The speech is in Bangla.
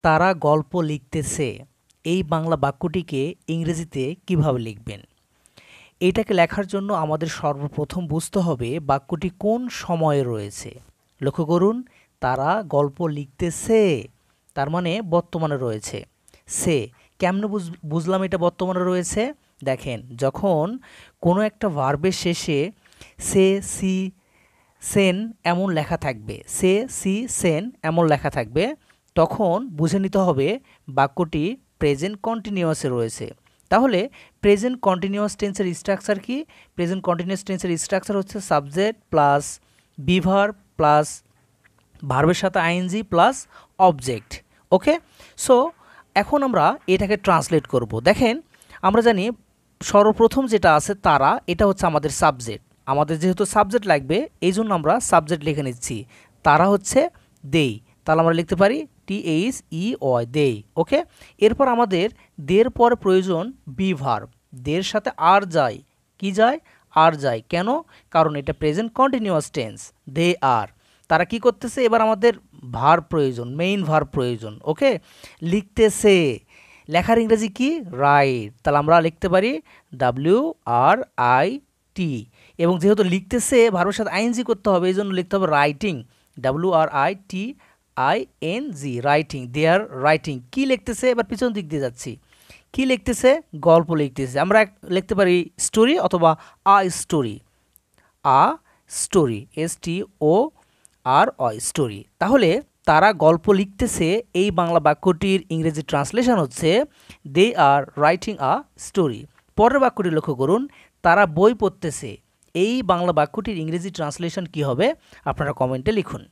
তারা গল্প লিখতেছে এই বাংলা বাক্যটিকে ইংরেজিতে কিভাবে লিখবেন? এইটাকে লেখার জন্য আমাদের সর্বপ্রথম বুঝতে হবে বাক্যটি কোন সময়ে রয়েছে। লক্ষ্য করুন, তারা গল্প লিখতেছে, তার মানে বর্তমানে রয়েছে। সে কেমনে বুঝলাম এটা বর্তমানে রয়েছে? দেখেন, যখন কোনো একটা ভার্বের শেষে সে, সি, সেন এমন লেখা থাকবে, সে, সি, সেন এমন লেখা থাকবে, তখন বুঝে নিতে হবে বাক্যটি প্রেজেন্ট কন্টিনিউয়াসে রয়েছে। তাহলে প্রেজেন্ট কন্টিনিউয়াস টেন্সের স্ট্রাকচার কি? প্রেজেন্ট কন্টিনিউয়াস টেন্সের স্ট্রাকচার হচ্ছে সাবজেক্ট প্লাস বিভার প্লাস ভার্বের সাথে আইএনজি প্লাস অবজেক্ট। ওকে, সো এখন আমরা এটাকে ট্রান্সলেট করব। দেখেন, আমরা জানি সর্বপ্রথম যেটা আছে তারা, এটা হচ্ছে আমাদের সাবজেক্ট। আমাদের যেহেতু সাবজেক্ট লাগবে এই জন্য আমরা সাবজেক্ট লিখে নিচ্ছি। তারা হচ্ছে দেই, তাহলে আমরা লিখতে পারি THEY, দেই। ওকে, এরপর আমাদের দের পর প্রয়োজন বি ভার্ব। দের সাথে আর যায়, কি যায়? আর যায়। কেন? কারণ এটা প্রেজেন্ট কন্টিনিউয়াস টেন্স, দে আর। তারা কি করতেছে? এবার আমাদের ভার্ব প্রয়োজন, মেইন ভার্ব প্রয়োজন। ওকে, লিখতেছে, লেখার ইংরেজি কি? রাইট। তাহলে আমরা লিখতে পারি WRIT, এবং যেহেতু লিখতেছে ভার্বের সাথে আইএনজি করতে হবে, এই জন্য লিখতে হবে রাইটিং, WRITING, রাইটিং। দে আর রাইটিং। কি লিখতেছে? এবার পিছন দিক দিয়ে যাচ্ছি, কি লিখতেছে? গল্প লিখতেছে। আমরা লিখতে পারি স্টোরি অথবা স্টোরি, স্টোরি, STORY, স্টোরি। তাহলে তারা গল্প লিখতেছে এই বাংলা বাক্যটির ইংরেজি ট্রান্সলেশন হচ্ছে দে আর রাইটিং স্টোরি। পরের বাক্যটি লক্ষ্য করুন, তারা বই পড়তেছে এই বাংলা বাক্যটির ইংরেজি ট্রান্সলেশন কি হবে? আপনারা কমেন্টে লিখুন।